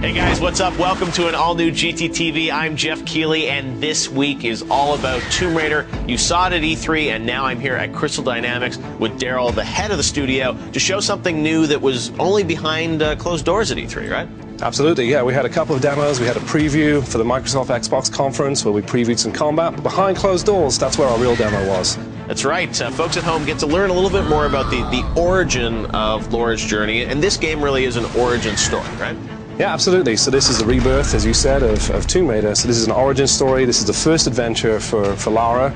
Hey guys, what's up? Welcome to an all-new GTTV. I'm Jeff Keighley, and this week is all about Tomb Raider. You saw it at E3, and now I'm here at Crystal Dynamics with Daryl, the head of the studio, to show something new that was only behind closed doors at E3, right? Absolutely, yeah. We had a couple of demos. We had a preview for the Microsoft Xbox conference where we previewed some combat. Behind closed doors, that's where our real demo was. That's right. Folks at home get to learn a little bit more about the origin of Laura's journey, and this game really is an origin story, right? Yeah, absolutely. So this is the rebirth, as you said, of Tomb Raider. So this is an origin story. This is the first adventure for Lara.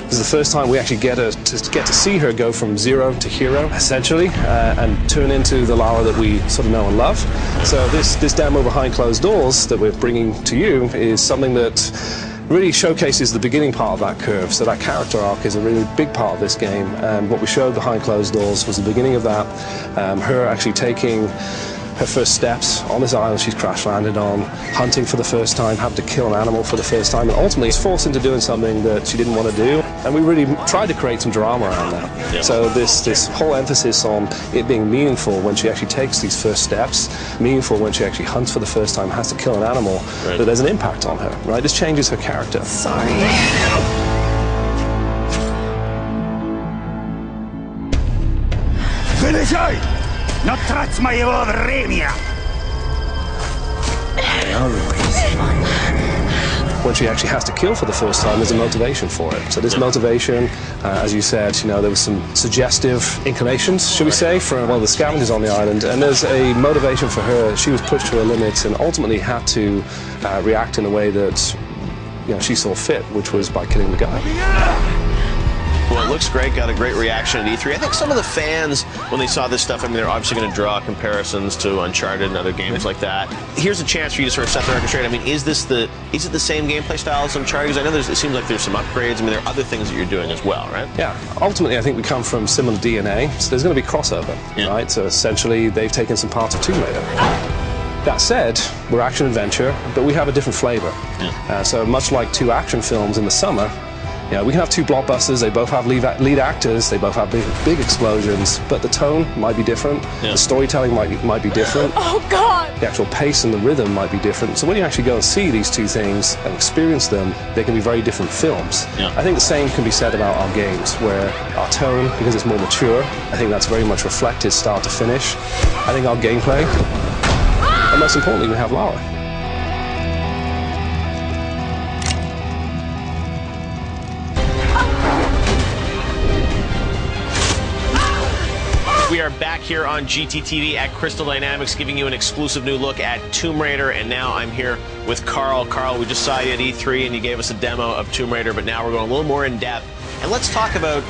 This is the first time we actually get to see her go from zero to hero, essentially, and turn into the Lara that we sort of know and love. So this demo behind closed doors that we're bringing to you is something that really showcases the beginning part of that curve. So that character arc is a really big part of this game, and what we showed behind closed doors was the beginning of that, her actually taking her first steps on this island she's crash landed on, hunting for the first time, having to kill an animal for the first time, and ultimately is forced into doing something that she didn't want to do. And we really tried to create some drama around that. Yeah. So this whole emphasis on it being meaningful when she actually takes these first steps, meaningful when she actually hunts for the first time, has to kill an animal, right, that there's an impact on her, right? This changes her character. Sorry. Вылезай! Но трать моего времени! When she actually has to kill for the first time, there's a motivation for it. So this motivation, as you said, there was some suggestive inclinations, should we say, from one of the scavengers on the island, and there's a motivation for her. She was pushed to her limits and ultimately had to react in a way that she saw fit, which was by killing the guy. Well, it looks great, got a great reaction at E3. I think some of the fans, when they saw this stuff, I mean, they're obviously going to draw comparisons to Uncharted and other games like that. Here's a chance for you to sort of set the record straight. I mean, is it the same gameplay style as Uncharted? Because I know it seems like there's some upgrades. I mean, there are other things that you're doing as well, right? Yeah, ultimately, I think we come from similar DNA, so there's going to be crossover, right? So essentially, they've taken some parts of Tomb Raider. That said, we're action-adventure, but we have a different flavor. Yeah. So much like two action films in the summer, we can have two blockbusters, they both have lead actors, they both have big explosions, but the tone might be different, the storytelling might be different, Oh, God! the actual pace and the rhythm might be different. So when you actually go and see these two things and experience them, they can be very different films. Yeah. I think the same can be said about our games, where our tone, because it's more mature, I think that's very much reflected start to finish. I think our gameplay, and most importantly, we have Lara. We are back here on GTTV at Crystal Dynamics, giving you an exclusive new look at Tomb Raider, and now I'm here with Carl. Carl, we just saw you at E3 and you gave us a demo of Tomb Raider, but now we're going a little more in depth. And let's talk about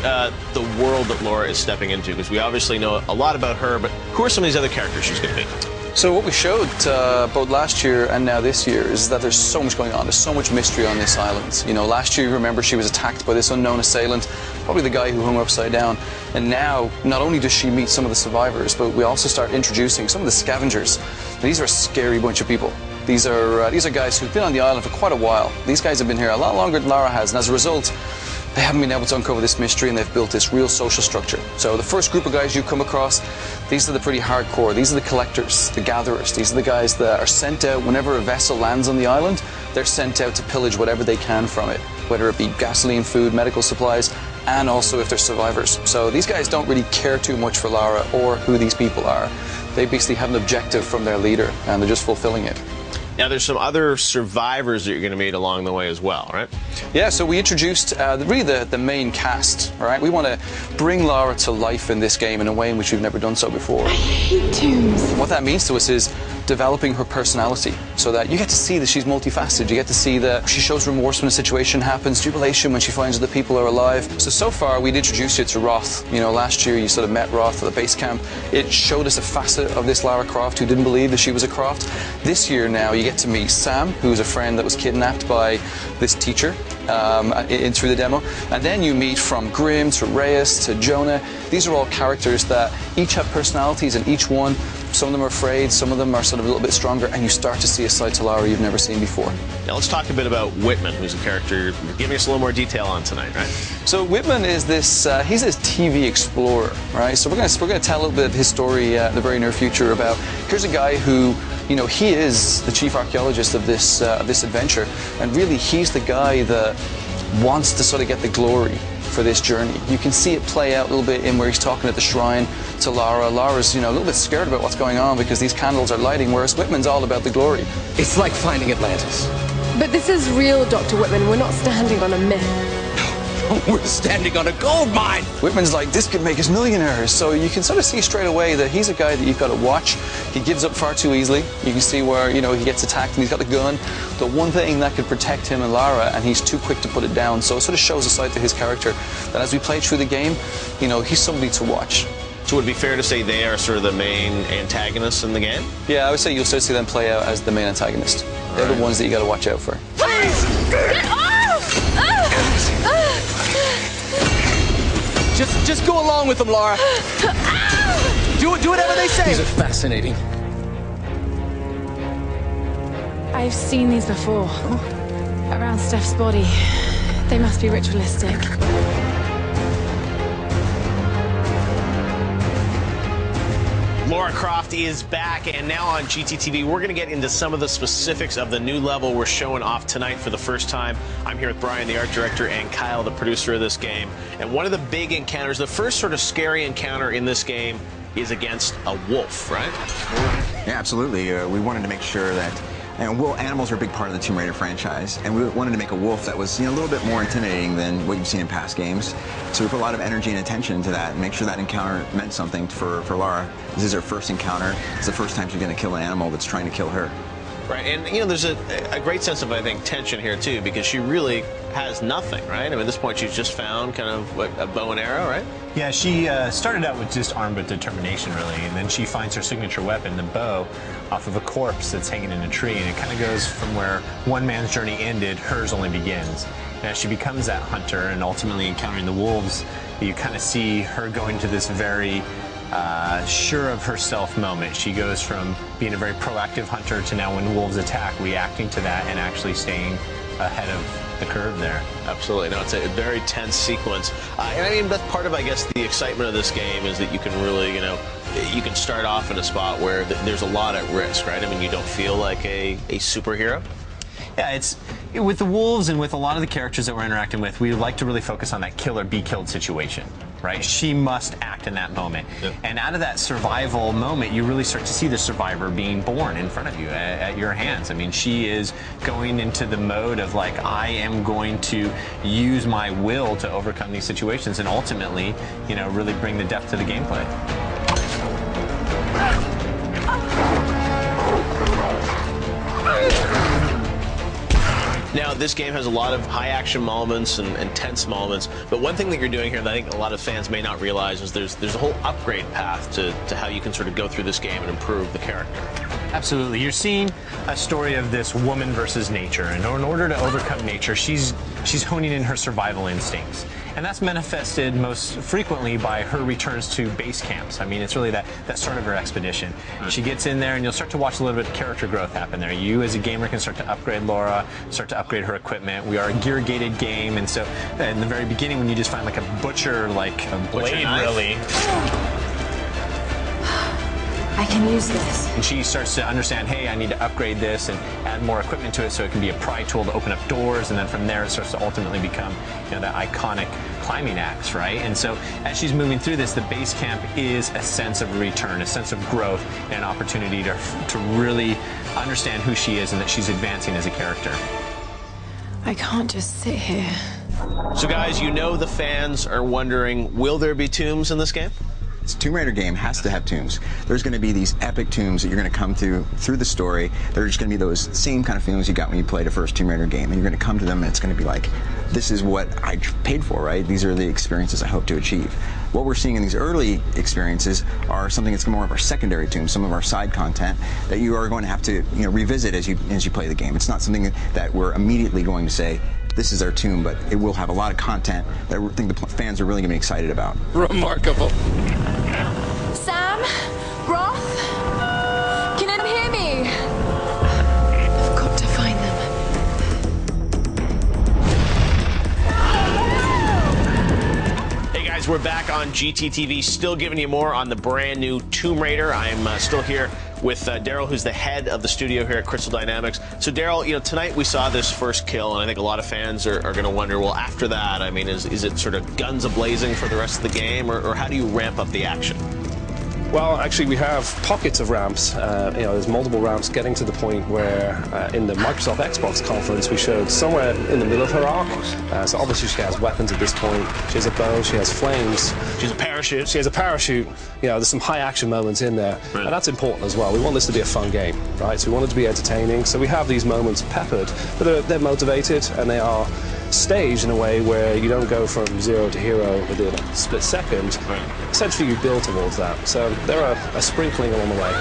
the world that Laura is stepping into, because we obviously know a lot about her, but who are some of these other characters she's going to be? So what we showed both last year and now this year is that there's so much going on. There's so much mystery on this island. Last year, you remember, she was attacked by this unknown assailant, probably the guy who hung her upside down. And now, not only does she meet some of the survivors, but we also start introducing some of the scavengers. Now, these are a scary bunch of people. These are guys who've been on the island for quite a while. These guys have been here a lot longer than Lara has, and as a result, they haven't been able to uncover this mystery, and they've built this real social structure. So the first group of guys you come across, these are the pretty hardcore. These are the collectors, the gatherers. These are the guys that are sent out whenever a vessel lands on the island. They're sent out to pillage whatever they can from it, whether it be gasoline, food, medical supplies, and also if they're survivors. So these guys don't really care too much for Lara or who these people are. They basically have an objective from their leader, and they're just fulfilling it. Now, there's some other survivors that you're going to meet along the way as well, right? Yeah, so we introduced really the main cast, right? We want to bring Lara to life in this game in a way in which we've never done so before. I hate tombs. What that means to us is developing her personality so that you get to see that she's multifaceted. You get to see that she shows remorse when a situation happens, jubilation when she finds that the people are alive. So far, we'd introduced you to Roth. Last year you sort of met Roth at the base camp. It showed us a facet of this Lara Croft who didn't believe that she was a Croft. This year now, you get to meet Sam, who's a friend that was kidnapped by this teacher through the demo. And then you meet from Grim to Reyes to Jonah. These are all characters that each have personalities, and each one Some of them are afraid, some of them are sort of a little bit stronger, and you start to see a side to Lara you've never seen before. Now let's talk a bit about Whitman, who's a character you're giving us a little more detail on tonight, right? So Whitman is this, he's this TV explorer, right? So we're gonna tell a little bit of his story in the very near future about, here's a guy who, you know, he is the chief archaeologist of this adventure, and really he's the guy that wants to sort of get the glory for this journey. You can see it play out a little bit in where he's talking at the shrine to Lara. Lara's, you know, a little bit scared about what's going on because these candles are lighting, whereas Whitman's all about the glory. It's like finding Atlantis. But this is real, Dr. Whitman. We're not standing on a myth. We're standing on a gold mine! Whitman's like, this could make us millionaires. So you can sort of see straight away that he's a guy that you've got to watch. He gives up far too easily. You can see where, you know, he gets attacked and he's got the gun. The one thing that could protect him and Lara, and he's too quick to put it down. So it sort of shows a side to his character that as we play through the game, you know, he's somebody to watch. So would it be fair to say they are sort of the main antagonists in the game? Yeah, I would say you'll start to see them play out as the main antagonist. They're the ones that you got to watch out for. Please! Get off! Just go along with them, Lara. Do whatever they say. These are fascinating. I've seen these before. Around Steph's body. They must be ritualistic. Lara Croft is back, and now on GTTV, we're going to get into some of the specifics of the new level we're showing off tonight for the first time. I'm here with Brian, the art director, and Kyle, the producer of this game. And one of the big encounters, the first sort of scary encounter in this game, is against a wolf, right? Yeah, absolutely. We wanted to make sure that, you know, animals are a big part of the Tomb Raider franchise, and we wanted to make a wolf that was, you know, a little bit more intimidating than what you've seen in past games. So we put a lot of energy and attention into that and make sure that encounter meant something for Lara. This is her first encounter. It's the first time she's going to kill an animal that's trying to kill her. Right, and you know, there's a great sense of, I think, tension here too, because she really has nothing, right? I mean, at this point, she's just found kind of what, a bow and arrow, right? Yeah, she started out with just armed with determination, really, and then she finds her signature weapon, the bow, off of a corpse that's hanging in a tree, and it kind of goes from where one man's journey ended, hers only begins. And as she becomes that hunter and ultimately encountering the wolves, you kind of see her going to this very sure of herself moment. She goes from being a very proactive hunter to now when wolves attack, reacting to that and actually staying ahead of the curve there. Absolutely. No, it's a very tense sequence. And I mean, that's part of, I guess, the excitement of this game is that you can really, you know, you can start off in a spot where there's a lot at risk, right? I mean, you don't feel like a superhero. Yeah, it's with the wolves and with a lot of the characters that we're interacting with, we like to really focus on that kill or be killed situation, right? She must act in that moment. Yep. And out of that survival moment, you really start to see the survivor being born in front of you at your hands. I mean, she is going into the mode of like, I am going to use my will to overcome these situations and ultimately, you know, really bring the depth to the gameplay. Now, this game has a lot of high-action moments and tense moments, but one thing that you're doing here that I think a lot of fans may not realize is there's a whole upgrade path to how you can sort of go through this game and improve the character. Absolutely. You're seeing a story of this woman versus nature, and in order to overcome nature, she's honing in her survival instincts. And that's manifested most frequently by her returns to base camps. I mean, it's really that start of her expedition. She gets in there, and you'll start to watch a little bit of character growth happen there. You, as a gamer, can start to upgrade Lara, start to upgrade her equipment. We are a gear-gated game, and so in the very beginning, when you just find like a butcher, like a blade, really. I can use this. And she starts to understand, hey, I need to upgrade this and add more equipment to it so it can be a pry tool to open up doors, and then from there it starts to ultimately become, you know, that iconic climbing axe, right? And so as she's moving through this, the base camp is a sense of return, a sense of growth, and an opportunity to really understand who she is and that she's advancing as a character. I can't just sit here. So guys, you know the fans are wondering, will there be tombs in this game? This Tomb Raider game has to have tombs. There's going to be these epic tombs that you're going to come through the story. They're just going to be those same kind of feelings you got when you played a first Tomb Raider game, and you're going to come to them and it's going to be like, this is what I paid for, right? These are the experiences I hope to achieve. What we're seeing in these early experiences are something that's more of our secondary tombs, some of our side content that you are going to have to, you know, revisit as you play the game. It's not something that we're immediately going to say, this is our tomb, but it will have a lot of content that I think the fans are really going to be excited about. Remarkable. Sam? Roth? back on GTTV, still giving you more on the brand new Tomb Raider. I'm still here with Daryl, who's the head of the studio here at Crystal Dynamics. So Daryl, you know, tonight we saw this first kill, and I think a lot of fans are going to wonder, well, after that, I mean, is it sort of guns a-blazing for the rest of the game, or how do you ramp up the action? Well, actually, we have pockets of ramps. You know, there's multiple ramps getting to the point where in the Microsoft Xbox conference, we showed somewhere in the middle of her arc. So obviously she has weapons at this point. She has a bow, she has flames. She has a parachute. She has a parachute. You know, there's some high action moments in there. Right. And that's important as well. We want this to be a fun game, right? So we want it to be entertaining. So we have these moments peppered, but they're motivated and they are staged in a way where you don't go from zero to hero within a split second. Right. Essentially, you build towards that. So there are a sprinkling along the way.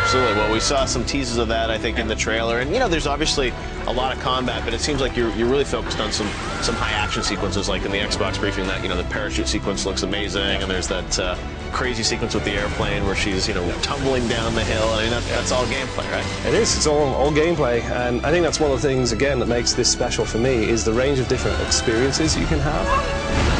Absolutely. Well, we saw some teases of that, I think, in the trailer. And, you know, there's obviously a lot of combat, but it seems like you're really focused on some high action sequences, like in the Xbox briefing, that, you know, the parachute sequence looks amazing, and there's that crazy sequence with the airplane where she's, you know, tumbling down the hill. I mean, that's all gameplay, right? It is. It's all gameplay, and I think that's one of the things, again, that makes this special for me, is the range of different experiences you can have.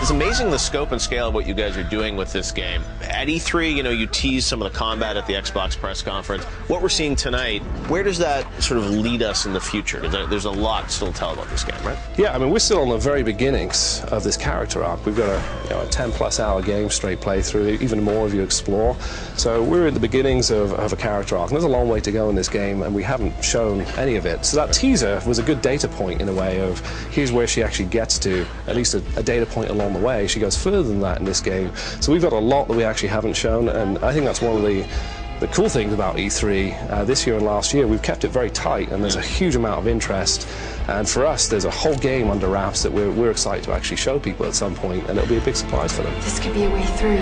It's amazing the scope and scale of what you guys are doing with this game. At E3, you know, you teased some of the combat at the Xbox press conference. What we're seeing tonight, where does that sort of lead us in the future? Because there's a lot still to tell about this game, right? Yeah, I mean, we're still on the very beginnings of this character arc. We've got a 10-plus hour game straight playthrough, even more if you explore. So we're at the beginnings of a character arc. And there's a long way to go in this game, and we haven't shown any of it. So that teaser was a good data point in a way of here's where she actually gets to, at least a data point along the way. She goes further than that in this game. So we've got a lot that we actually haven't shown, and I think that's one of the cool things about E3 this year and last year. We've kept it very tight, and there's a huge amount of interest. And for us, there's a whole game under wraps that we're excited to actually show people at some point, and it'll be a big surprise for them. This could be a way through.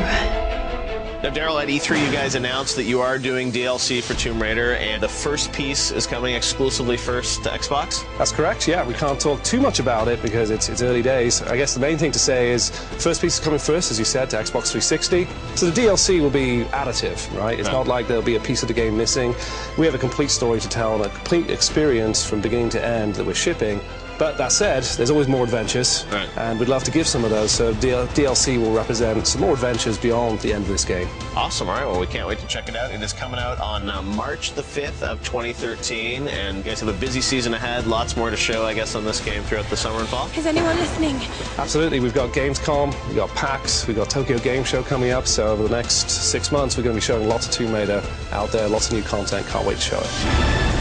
Now, Daryl, at E3, you guys announced that you are doing DLC for Tomb Raider, and the first piece is coming exclusively first to Xbox? That's correct, yeah. We can't talk too much about it because it's early days. I guess the main thing to say is first piece is coming first, as you said, to Xbox 360. So the DLC will be additive, right? It's not like there'll be a piece of the game missing. We have a complete story to tell and a complete experience from beginning to end that we're shipping. But that said, there's always more adventures, and we'd love to give some of those, so DLC will represent some more adventures beyond the end of this game. Awesome. All right, well, we can't wait to check it out. It is coming out on March the 5th of 2013, and you guys have a busy season ahead. Lots more to show, I guess, on this game throughout the summer and fall. Is anyone listening? Absolutely. We've got Gamescom, we've got PAX, we've got Tokyo Game Show coming up, so over the next 6 months, we're going to be showing lots of Tomb Raider out there, lots of new content. Can't wait to show it.